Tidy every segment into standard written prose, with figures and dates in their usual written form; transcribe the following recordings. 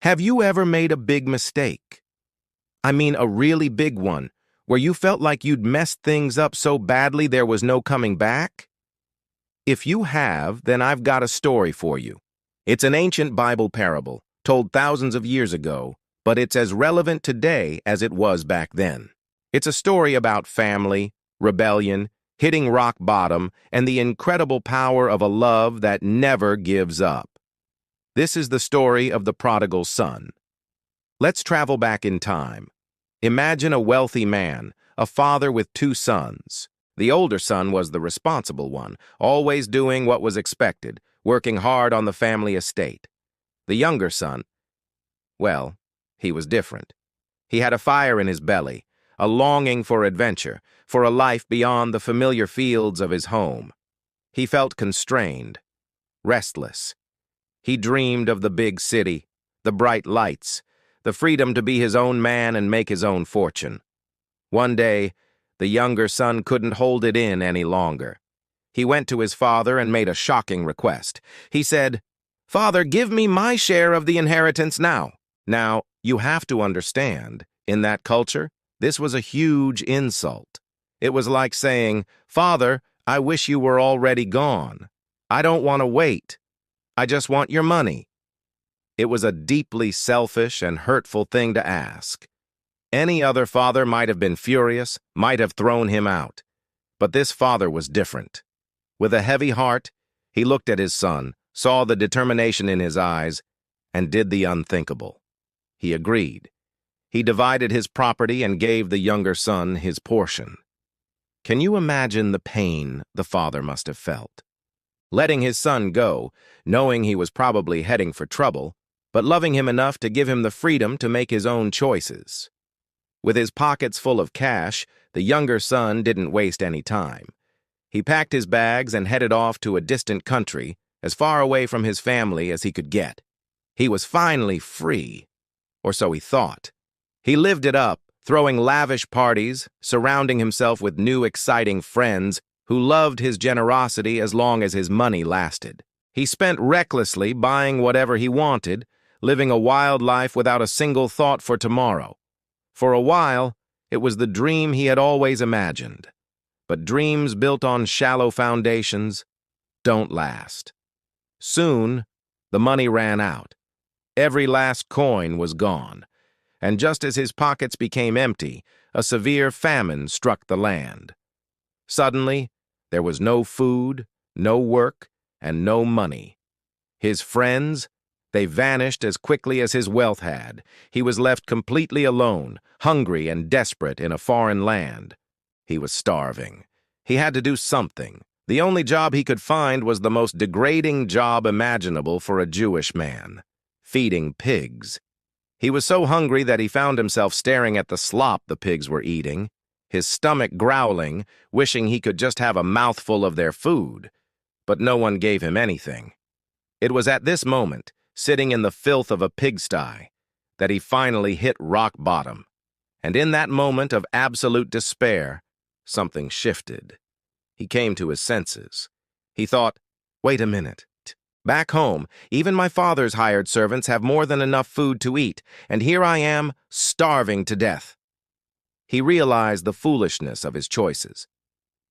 Have you ever made a big mistake? I mean, a really big one, where you felt like you'd messed things up so badly there was no coming back? If you have, then I've got a story for you. It's an ancient Bible parable, told thousands of years ago, but it's as relevant today as it was back then. It's a story about family, rebellion, hitting rock bottom, and the incredible power of a love that never gives up. This is the story of the prodigal son. Let's travel back in time. Imagine a wealthy man, a father with two sons. The older son was the responsible one, always doing what was expected, working hard on the family estate. The younger son, well, he was different. He had a fire in his belly, a longing for adventure, for a life beyond the familiar fields of his home. He felt constrained, restless. He dreamed of the big city, the bright lights, the freedom to be his own man and make his own fortune. One day, the younger son couldn't hold it in any longer. He went to his father and made a shocking request. He said, "Father, give me my share of the inheritance now." Now, you have to understand, in that culture, this was a huge insult. It was like saying, "Father, I wish you were already gone. I don't want to wait. I just want your money." It was a deeply selfish and hurtful thing to ask. Any other father might have been furious, might have thrown him out. But this father was different. With a heavy heart, he looked at his son, saw the determination in his eyes, and did the unthinkable. He agreed. He divided his property and gave the younger son his portion. Can you imagine the pain the father must have felt? Letting his son go, knowing he was probably heading for trouble, but loving him enough to give him the freedom to make his own choices. With his pockets full of cash, the younger son didn't waste any time. He packed his bags and headed off to a distant country, as far away from his family as he could get. He was finally free, or so he thought. He lived it up, throwing lavish parties, surrounding himself with new exciting friends who loved his generosity as long as his money lasted. He spent recklessly buying whatever he wanted, living a wild life without a single thought for tomorrow. For a while, it was the dream he had always imagined. But dreams built on shallow foundations don't last. Soon, the money ran out. Every last coin was gone. And just as his pockets became empty, a severe famine struck the land. Suddenly, there was no food, no work, and no money. His friends, they vanished as quickly as his wealth had. He was left completely alone, hungry and desperate in a foreign land. He was starving. He had to do something. The only job he could find was the most degrading job imaginable for a Jewish man: feeding pigs. He was so hungry that he found himself staring at the slop the pigs were eating, his stomach growling, wishing he could just have a mouthful of their food. But no one gave him anything. It was at this moment, sitting in the filth of a pigsty, that he finally hit rock bottom. And in that moment of absolute despair, something shifted. He came to his senses. He thought, wait a minute. Back home, even my father's hired servants have more than enough food to eat, and here I am, starving to death. He realized the foolishness of his choices.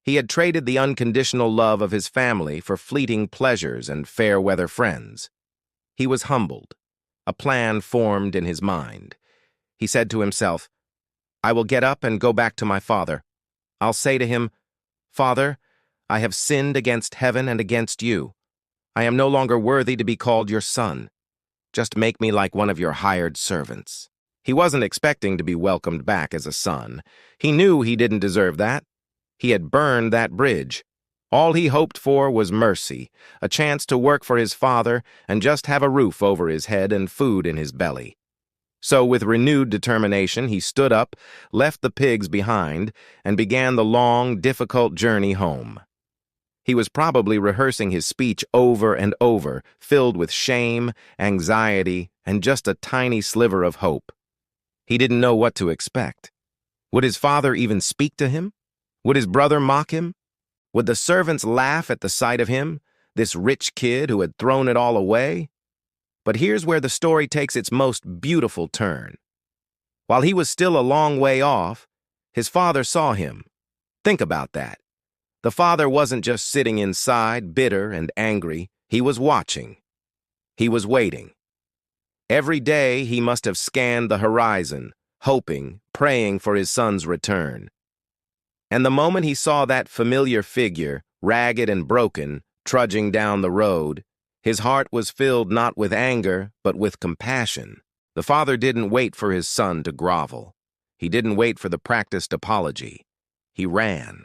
He had traded the unconditional love of his family for fleeting pleasures and fair-weather friends. He was humbled. A plan formed in his mind. He said to himself, I will get up and go back to my father. I'll say to him, Father, I have sinned against heaven and against you. I am no longer worthy to be called your son. Just make me like one of your hired servants. He wasn't expecting to be welcomed back as a son. He knew he didn't deserve that. He had burned that bridge. All he hoped for was mercy, a chance to work for his father and just have a roof over his head and food in his belly. So with renewed determination, he stood up, left the pigs behind, and began the long, difficult journey home. He was probably rehearsing his speech over and over, filled with shame, anxiety, and just a tiny sliver of hope. He didn't know what to expect. Would his father even speak to him? Would his brother mock him? Would the servants laugh at the sight of him, this rich kid who had thrown it all away? But here's where the story takes its most beautiful turn. While he was still a long way off, his father saw him. Think about that. The father wasn't just sitting inside, bitter and angry. He was watching. He was waiting. Every day he must have scanned the horizon, hoping, praying for his son's return. And the moment he saw that familiar figure, ragged and broken, trudging down the road, his heart was filled not with anger, but with compassion. The father didn't wait for his son to grovel. He didn't wait for the practiced apology. He ran.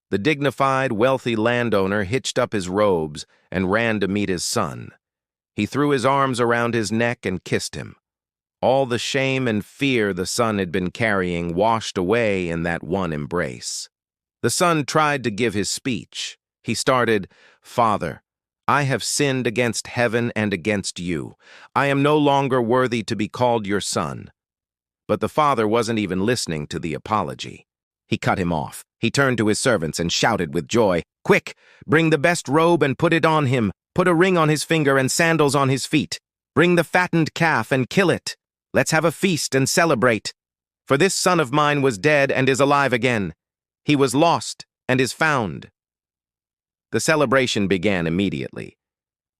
The dignified, wealthy landowner hitched up his robes and ran to meet his son. He threw his arms around his neck and kissed him. All the shame and fear the son had been carrying washed away in that one embrace. The son tried to give his speech. He started, "Father, I have sinned against heaven and against you. I am no longer worthy to be called your son." But the father wasn't even listening to the apology. He cut him off. He turned to his servants and shouted with joy, "Quick, bring the best robe and put it on him. Put a ring on his finger and sandals on his feet. Bring the fattened calf and kill it. Let's have a feast and celebrate. For this son of mine was dead and is alive again. He was lost and is found." The celebration began immediately.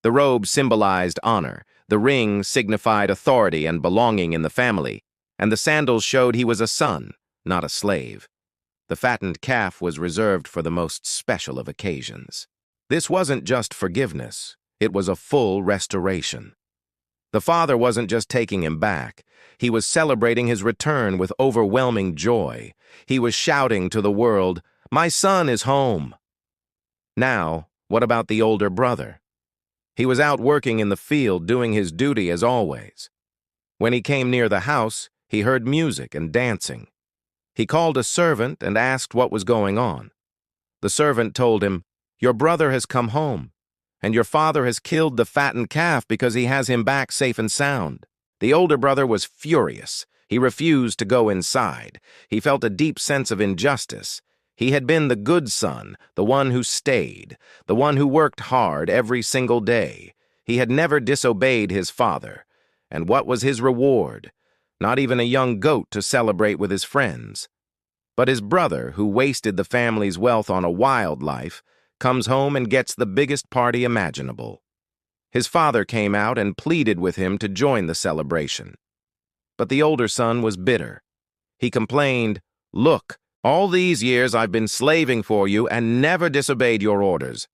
The robe symbolized honor, the ring signified authority and belonging in the family, and the sandals showed he was a son, not a slave. The fattened calf was reserved for the most special of occasions. This wasn't just forgiveness, it was a full restoration. The father wasn't just taking him back, he was celebrating his return with overwhelming joy. He was shouting to the world, "My son is home." Now, what about the older brother? He was out working in the field, doing his duty as always. When he came near the house, he heard music and dancing. He called a servant and asked what was going on. The servant told him, "Your brother has come home, and your father has killed the fattened calf because he has him back safe and sound." The older brother was furious. He refused to go inside. He felt a deep sense of injustice. He had been the good son, the one who stayed, the one who worked hard every single day. He had never disobeyed his father. And what was his reward? Not even a young goat to celebrate with his friends. But his brother, who wasted the family's wealth on a wild life, comes home and gets the biggest party imaginable. His father came out and pleaded with him to join the celebration. But the older son was bitter. He complained, "Look, all these years I've been slaving for you and never disobeyed your orders.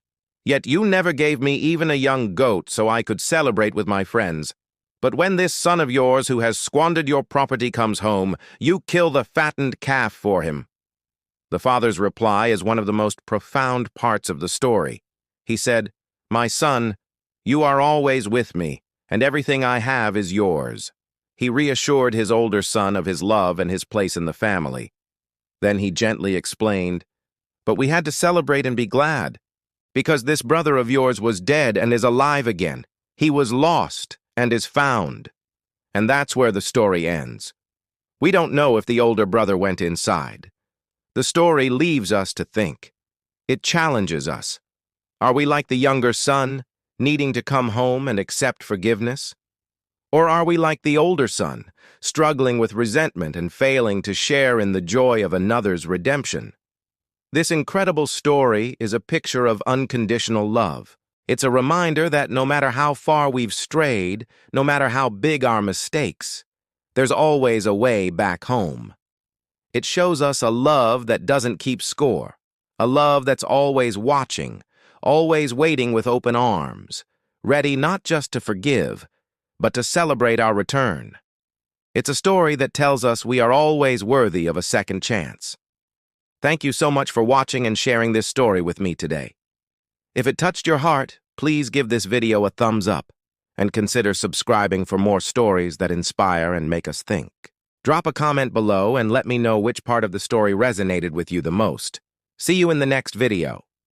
Yet you never gave me even a young goat so I could celebrate with my friends. But when this son of yours who has squandered your property comes home, you kill the fattened calf for him." The father's reply is one of the most profound parts of the story. He said, "My son, you are always with me, and everything I have is yours." He reassured his older son of his love and his place in the family. Then he gently explained, "But we had to celebrate and be glad, because this brother of yours was dead and is alive again. He was lost and is found." And that's where the story ends. We don't know if the older brother went inside. The story leaves us to think. It challenges us. Are we like the younger son, needing to come home and accept forgiveness? Or are we like the older son, struggling with resentment and failing to share in the joy of another's redemption? This incredible story is a picture of unconditional love. It's a reminder that no matter how far we've strayed, no matter how big our mistakes, there's always a way back home. It shows us a love that doesn't keep score, a love that's always watching, always waiting with open arms, ready not just to forgive, but to celebrate our return. It's a story that tells us we are always worthy of a second chance. Thank you so much for watching and sharing this story with me today. If it touched your heart, please give this video a thumbs up and consider subscribing for more stories that inspire and make us think. Drop a comment below and let me know which part of the story resonated with you the most. See you in the next video.